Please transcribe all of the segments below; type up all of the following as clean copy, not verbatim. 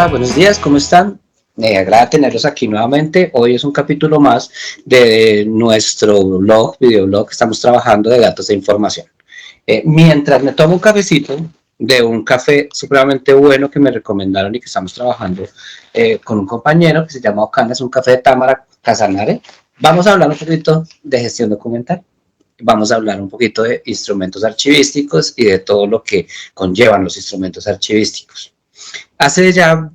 Hola, buenos días, ¿cómo están? Me agrada tenerlos aquí nuevamente. Hoy es un capítulo más de nuestro blog, videoblog, que estamos trabajando de datos e información. Mientras me tomo un cafecito de un café supremamente bueno que me recomendaron y que estamos trabajando con un compañero que se llama Ocana, es un café de Támara Casanare. Vamos a hablar un poquito de gestión documental. Vamos a hablar un poquito de instrumentos archivísticos y de todo lo que conllevan los instrumentos archivísticos. Hace ya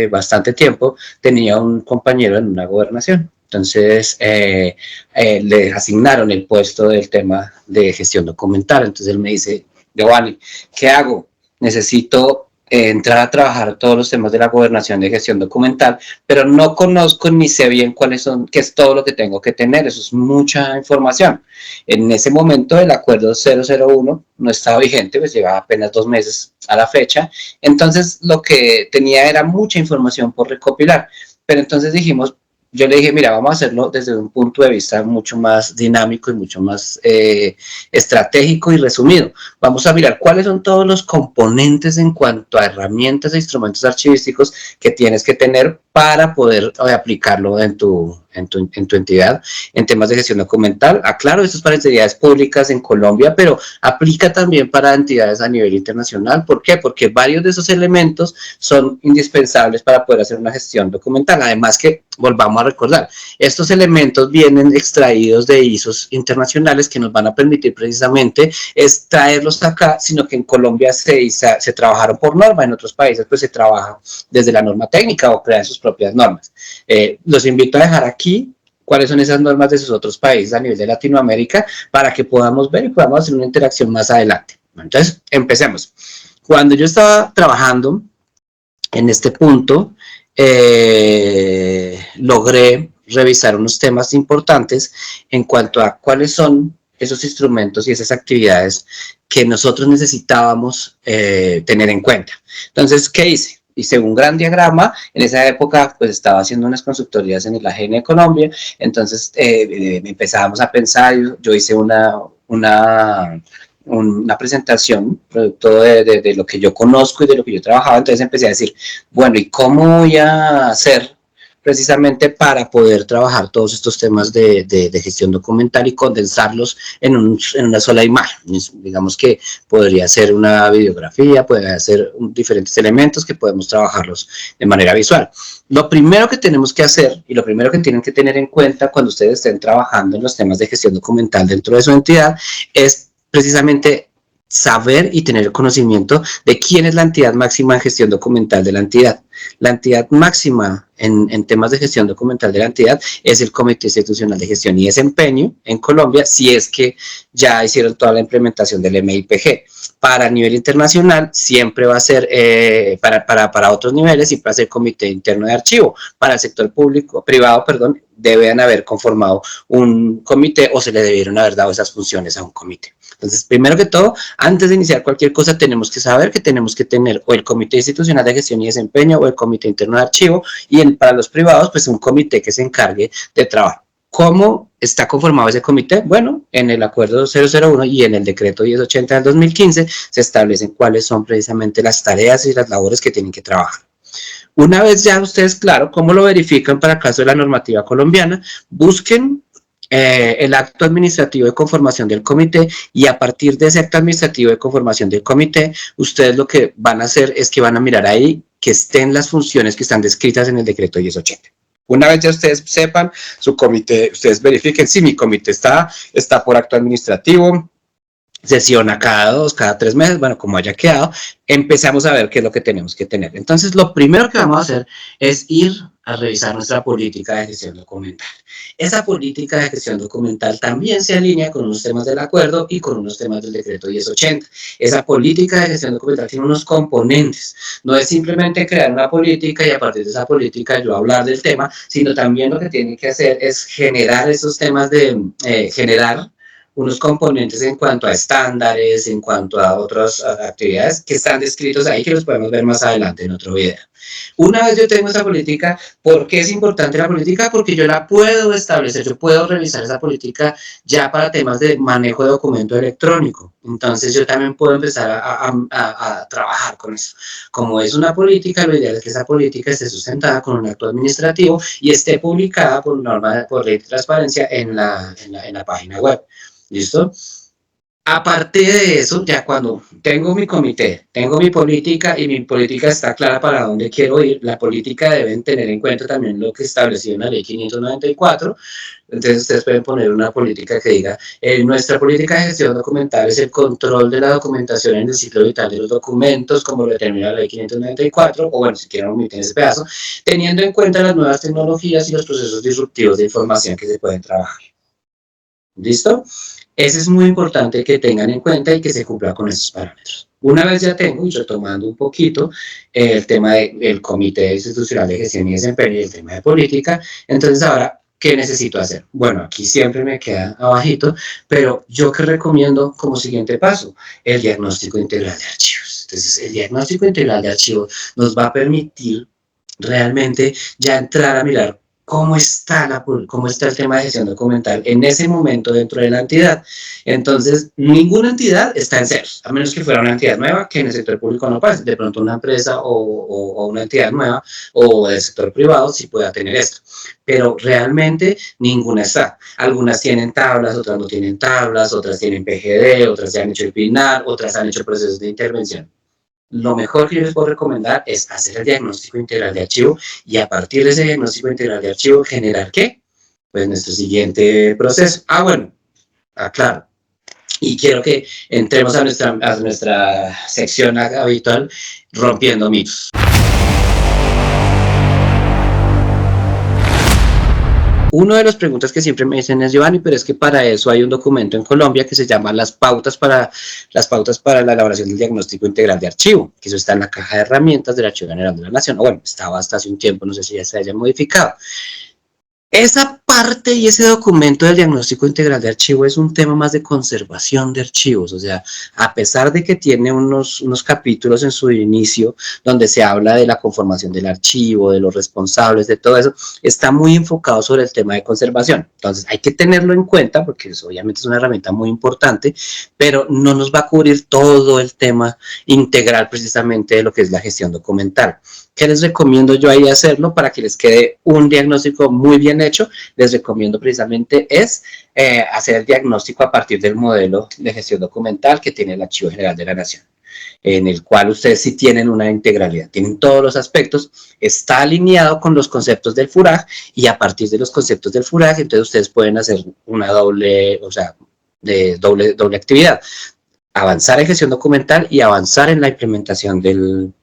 bastante tiempo tenía un compañero en una gobernación. Entonces le asignaron el puesto del tema de gestión documental. Entonces él me dice, Giovanni, ¿qué hago? Necesito entrar a trabajar todos los temas de la gobernación de gestión documental, pero no conozco ni sé bien cuáles son, qué es todo lo que tengo que tener. Eso es mucha información. En ese momento el acuerdo 001 no estaba vigente, pues llevaba apenas 2 meses a la fecha. Entonces lo que tenía era mucha información por recopilar. Pero entonces dijimos, yo le dije, mira, vamos a hacerlo desde un punto de vista mucho más dinámico y mucho más estratégico y resumido. Vamos a mirar cuáles son todos los componentes en cuanto a herramientas e instrumentos archivísticos que tienes que tener para poder aplicarlo en tu entidad en temas de gestión documental. Aclaro, esto es para entidades públicas en Colombia, pero aplica también para entidades a nivel internacional. ¿Por qué? Porque varios de esos elementos son indispensables para poder hacer una gestión documental. Además que, volvamos a recordar, estos elementos vienen extraídos de ISOs internacionales que nos van a permitir precisamente es traerlos acá, sino que en Colombia se trabajaron por norma, en otros países pues se trabaja desde la norma técnica o crean sus propias normas. Los invito a dejar aquí cuáles son esas normas de sus otros países a nivel de Latinoamérica para que podamos ver y podamos hacer una interacción más adelante. Entonces, empecemos. Cuando yo estaba trabajando en este punto, logré revisar unos temas importantes en cuanto a cuáles son esos instrumentos y esas actividades que nosotros necesitábamos tener en cuenta. Entonces, ¿qué hice? Hice un gran diagrama. En esa época pues estaba haciendo unas consultorías en el AGN de Colombia, entonces empezábamos a pensar. Yo hice una presentación producto de lo que yo conozco y de lo que yo trabajaba. Entonces empecé a decir, bueno, ¿y cómo voy a hacer precisamente para poder trabajar todos estos temas de gestión documental y condensarlos en una sola imagen? Digamos que podría ser una videografía, podría ser diferentes elementos que podemos trabajarlos de manera visual. Lo primero que tenemos que hacer y lo primero que tienen que tener en cuenta cuando ustedes estén trabajando en los temas de gestión documental dentro de su entidad es precisamente saber y tener conocimiento de quién es la entidad máxima en gestión documental de la entidad. La entidad máxima en temas de gestión documental de la entidad es el Comité Institucional de Gestión y Desempeño en Colombia, si es que ya hicieron toda la implementación del MIPG. Para nivel internacional siempre va a ser, para otros niveles, siempre va a ser Comité Interno de Archivo. Para el sector público, privado, perdón, deben haber conformado un comité o se le debieron haber dado esas funciones a un comité. Entonces, primero que todo, antes de iniciar cualquier cosa, tenemos que saber que tenemos que tener o el Comité Institucional de Gestión y Desempeño o el Comité Interno de Archivo, y para los privados, pues un comité que se encargue de trabajo. ¿Cómo está conformado ese comité? Bueno, en el acuerdo 001 y en el decreto 1080 del 2015 se establecen cuáles son precisamente las tareas y las labores que tienen que trabajar. Una vez ya ustedes, claro, ¿cómo lo verifican para el caso de la normativa colombiana? Busquen el acto administrativo de conformación del comité, y a partir de ese acto administrativo de conformación del comité, ustedes lo que van a hacer es que van a mirar ahí que estén las funciones que están descritas en el decreto 1080. Una vez ya ustedes sepan su comité, ustedes verifiquen si mi comité está por acto administrativo, sesiona cada 2, cada 3 meses, bueno, como haya quedado, empezamos a ver qué es lo que tenemos que tener. Entonces, lo primero que vamos a hacer es ir a revisar nuestra política de gestión documental. Esa política de gestión documental también se alinea con unos temas del acuerdo y con unos temas del decreto 1080. Esa política de gestión documental tiene unos componentes. No es simplemente crear una política y a partir de esa política yo hablar del tema, sino también lo que tiene que hacer es generar esos temas generar unos componentes en cuanto a estándares, en cuanto a otras actividades que están descritos ahí, que los podemos ver más adelante en otro video. Una vez yo tengo esa política, ¿por qué es importante la política? Porque yo la puedo establecer, yo puedo revisar esa política ya para temas de manejo de documento electrónico. Entonces yo también puedo empezar a trabajar con eso. Como es una política, lo ideal es que esa política esté sustentada con un acto administrativo y esté publicada por norma, por ley de transparencia en la página web. ¿Listo? Aparte de eso, ya cuando tengo mi comité, tengo mi política y mi política está clara para dónde quiero ir, la política deben tener en cuenta también lo que estableció en la ley 594. Entonces ustedes pueden poner una política que diga, nuestra política de gestión documental es el control de la documentación en el ciclo vital de los documentos, como lo determina la ley 594, o bueno, si quieren omitir ese pedazo, teniendo en cuenta las nuevas tecnologías y los procesos disruptivos de información que se pueden trabajar. ¿Listo? Eso es muy importante que tengan en cuenta y que se cumpla con esos parámetros. Una vez ya tengo, y retomando un poquito, el tema del Comité Institucional de Gestión y Desempeño y el tema de política, entonces ahora, ¿qué necesito hacer? Bueno, aquí siempre me queda abajito, pero yo que recomiendo como siguiente paso, el diagnóstico integral de archivos. Entonces, el diagnóstico integral de archivos nos va a permitir realmente ya entrar a mirar cómo está el tema de gestión documental en ese momento dentro de la entidad. Entonces, ninguna entidad está en ceros, a menos que fuera una entidad nueva que en el sector público no pase. De pronto una empresa o una entidad nueva o del sector privado sí pueda tener esto. Pero realmente ninguna está. Algunas tienen tablas, otras no tienen tablas, otras tienen PGD, otras ya han hecho el PINAR, otras han hecho procesos de intervención. Lo mejor que yo les puedo recomendar es hacer el diagnóstico integral de archivo y a partir de ese diagnóstico integral de archivo, ¿generar qué? Pues nuestro siguiente proceso. Bueno, claro. Y quiero que entremos a nuestra sección habitual, rompiendo mitos. Una de las preguntas que siempre me dicen es, Giovanni, pero es que para eso hay un documento en Colombia que se llama las pautas para la elaboración del diagnóstico integral de archivo, que eso está en la caja de herramientas del Archivo General de la Nación. Bueno, estaba hasta hace un tiempo, no sé si ya se haya modificado. Esa parte y ese documento del diagnóstico integral de archivo es un tema más de conservación de archivos, o sea, a pesar de que tiene unos capítulos en su inicio donde se habla de la conformación del archivo, de los responsables, de todo eso, está muy enfocado sobre el tema de conservación. Entonces hay que tenerlo en cuenta porque eso obviamente es una herramienta muy importante, pero no nos va a cubrir todo el tema integral precisamente de lo que es la gestión documental. ¿Qué les recomiendo yo ahí hacerlo para que les quede un diagnóstico muy bien hecho? Les recomiendo precisamente es hacer el diagnóstico a partir del modelo de gestión documental que tiene el Archivo General de la Nación, en el cual ustedes sí tienen una integralidad, tienen todos los aspectos, está alineado con los conceptos del FURAG y a partir de los conceptos del FURAG, entonces ustedes pueden hacer una doble actividad, avanzar en gestión documental y avanzar en la implementación del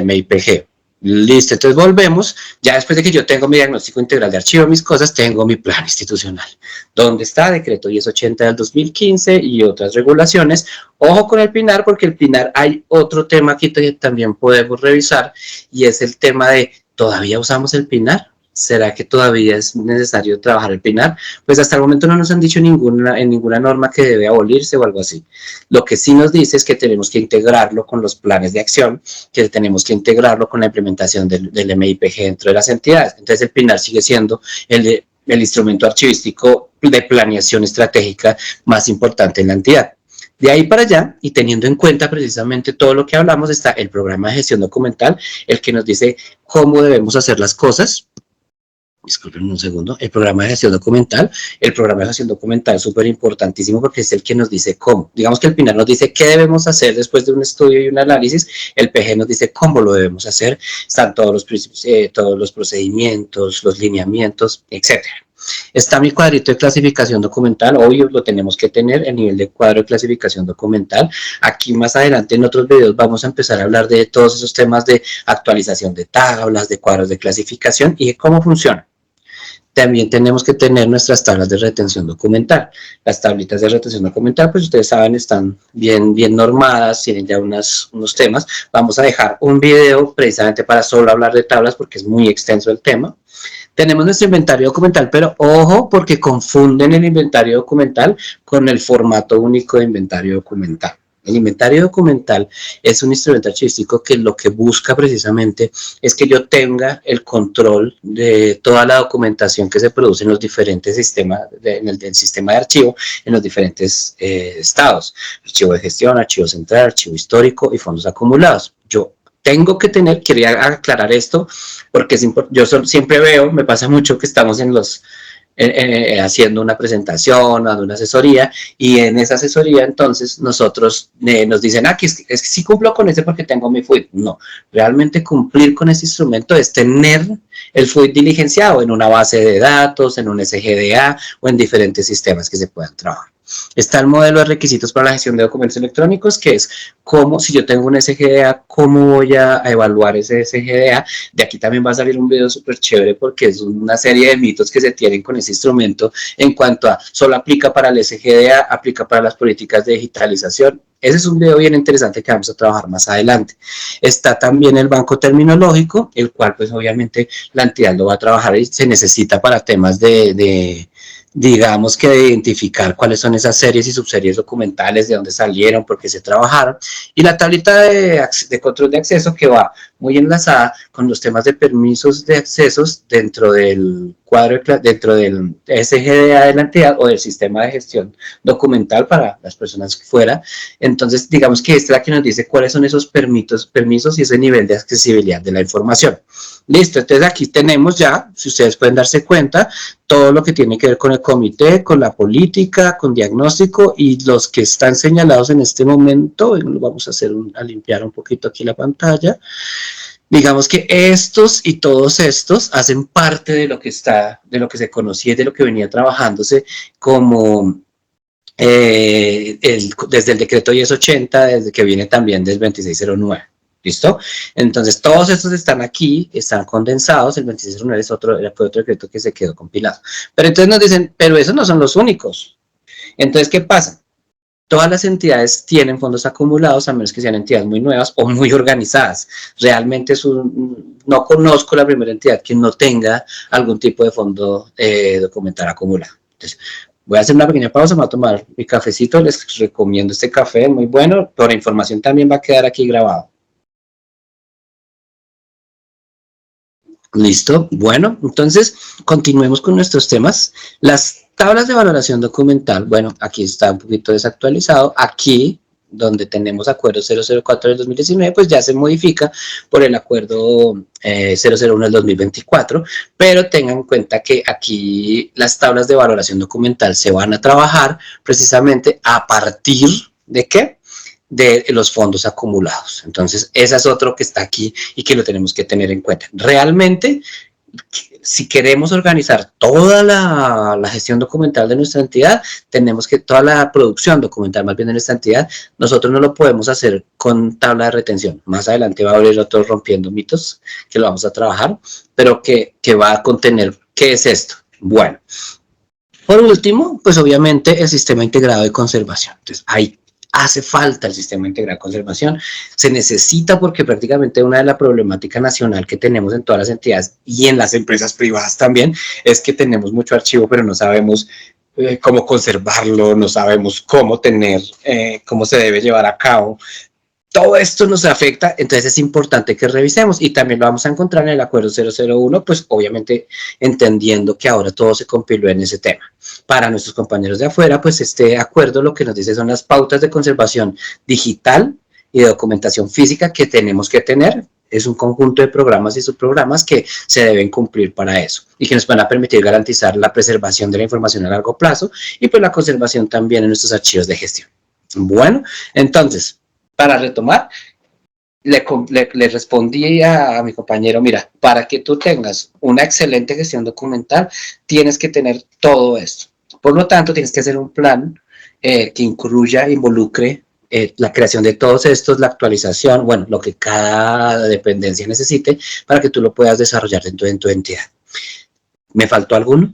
MIPG. Listo, entonces volvemos, ya después de que yo tengo mi diagnóstico integral de archivo, mis cosas, tengo mi plan institucional, donde está decreto 1080 del 2015 y otras regulaciones. Ojo con el PINAR, porque el PINAR hay otro tema aquí que también podemos revisar, y es el tema de, ¿todavía usamos el PINAR? ¿Será que todavía es necesario trabajar el PINAR? Pues hasta el momento no nos han dicho en ninguna norma que debe abolirse o algo así. Lo que sí nos dice es que tenemos que integrarlo con los planes de acción, que tenemos que integrarlo con la implementación del MIPG dentro de las entidades. Entonces el PINAR sigue siendo el instrumento archivístico de planeación estratégica más importante en la entidad. De ahí para allá, y teniendo en cuenta precisamente todo lo que hablamos, está el programa de gestión documental, el que nos dice cómo debemos hacer las cosas. Disculpen un segundo, el programa de gestión documental. El programa de gestión documental es súper importantísimo porque es el que nos dice cómo. Digamos que el PINAR nos dice qué debemos hacer después de un estudio y un análisis, el PG nos dice cómo lo debemos hacer, están todos los procedimientos, los lineamientos, etc. Está mi cuadrito de clasificación documental, obvio lo tenemos que tener, el nivel de cuadro de clasificación documental. Aquí más adelante en otros videos vamos a empezar a hablar de todos esos temas de actualización de tablas, de cuadros de clasificación y de cómo funciona. También tenemos que tener nuestras tablas de retención documental. Las tablitas de retención documental, pues ustedes saben, están bien normadas, tienen ya unos temas. Vamos a dejar un video precisamente para solo hablar de tablas porque es muy extenso el tema. Tenemos nuestro inventario documental, pero ojo porque confunden el inventario documental con el formato único de inventario documental. El inventario documental es un instrumento archivístico que lo que busca precisamente es que yo tenga el control de toda la documentación que se produce en los diferentes sistemas, en el sistema de archivo, en los diferentes estados. Archivo de gestión, archivo central, archivo histórico y fondos acumulados. Yo tengo que tener, quería aclarar esto, porque yo siempre veo, me pasa mucho que estamos en los haciendo una presentación, dando una asesoría, y en esa asesoría entonces nosotros nos dicen, que es que sí cumplo con ese porque tengo mi FUID. No, realmente cumplir con ese instrumento es tener el FUID diligenciado en una base de datos, en un SGDA o en diferentes sistemas que se puedan trabajar. Está el modelo de requisitos para la gestión de documentos electrónicos, que es cómo, si yo tengo un SGDA, cómo voy a evaluar ese SGDA. De aquí también va a salir un video súper chévere porque es una serie de mitos que se tienen con ese instrumento en cuanto a solo aplica para el SGDA, aplica para las políticas de digitalización. Ese es un video bien interesante que vamos a trabajar más adelante. Está también el banco terminológico, el cual pues obviamente la entidad lo va a trabajar y se necesita para temas digamos que de identificar cuáles son esas series y subseries documentales, de dónde salieron, por qué se trabajaron, y la tablita de control de acceso que va muy enlazada con los temas de permisos de accesos dentro del cuadro, dentro del SGDA de la entidad o del sistema de gestión documental para las personas fuera. Entonces, digamos que esta es la que nos dice cuáles son esos permisos y ese nivel de accesibilidad de la información. Listo, entonces aquí tenemos ya, si ustedes pueden darse cuenta, todo lo que tiene que ver con el comité, con la política, con diagnóstico, y los que están señalados en este momento, vamos a limpiar un poquito aquí la pantalla. Digamos que estos y todos estos hacen parte de lo que se conocía y de lo que venía trabajándose como desde el decreto 1080, desde que viene también del 2609. ¿Listo? Entonces, todos estos están aquí, están condensados, el 2609 fue otro decreto que se quedó compilado. Pero entonces nos dicen, pero esos no son los únicos. Entonces, ¿qué pasa? Todas las entidades tienen fondos acumulados, a menos que sean entidades muy nuevas o muy organizadas. Realmente no conozco la primera entidad que no tenga algún tipo de fondo documental acumulado. Entonces, voy a hacer una pequeña pausa, me voy a tomar mi cafecito, les recomiendo este café, muy bueno, pero la información también va a quedar aquí grabado. Listo, bueno, entonces continuemos con nuestros temas. Las tablas de valoración documental, bueno, aquí está un poquito desactualizado. Aquí, donde tenemos acuerdo 004 del 2019, pues ya se modifica por el acuerdo 001 del 2024, pero tengan en cuenta que aquí las tablas de valoración documental se van a trabajar precisamente a partir de ¿qué? De los fondos acumulados. Entonces, ese es otro que está aquí y que lo tenemos que tener en cuenta. Realmente, si queremos organizar toda la gestión documental de nuestra entidad, tenemos que, toda la producción documental más bien de nuestra entidad, nosotros no lo podemos hacer con tabla de retención. Más adelante va a haber otro rompiendo mitos que lo vamos a trabajar, pero que va a contener, ¿qué es esto? Bueno, por último, pues obviamente el sistema integrado de conservación. Entonces, hay hace falta el sistema integral de conservación, se necesita porque prácticamente una de las problemáticas nacional que tenemos en todas las entidades y en las empresas privadas también es que tenemos mucho archivo pero no sabemos cómo conservarlo, no sabemos cómo cómo se debe llevar a cabo. Todo esto nos afecta, entonces es importante que revisemos y también lo vamos a encontrar en el acuerdo 001, pues obviamente entendiendo que ahora todo se compiló en ese tema. Para nuestros compañeros de afuera, pues este acuerdo lo que nos dice son las pautas de conservación digital y de documentación física que tenemos que tener. Es un conjunto de programas y subprogramas que se deben cumplir para eso y que nos van a permitir garantizar la preservación de la información a largo plazo y pues la conservación también en nuestros archivos de gestión. Bueno, entonces, para retomar, le respondí a mi compañero, mira, para que tú tengas una excelente gestión documental, tienes que tener todo esto. Por lo tanto, tienes que hacer un plan que involucre la creación de todos estos, la actualización, bueno, lo que cada dependencia necesite para que tú lo puedas desarrollar dentro de tu entidad. ¿Me faltó alguno?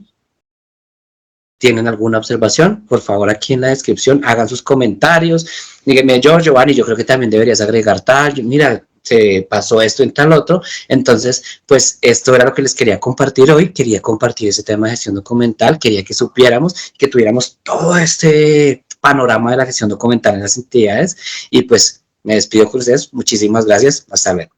¿Tienen alguna observación? Por favor, aquí en la descripción hagan sus comentarios. Díganme, Giovanni, yo creo que también deberías agregar tal. Mira, se pasó esto en tal otro. Entonces, pues esto era lo que les quería compartir hoy. Quería compartir ese tema de gestión documental. Quería que supiéramos, que tuviéramos todo este panorama de la gestión documental en las entidades. Y pues me despido con ustedes. Muchísimas gracias. Hasta luego.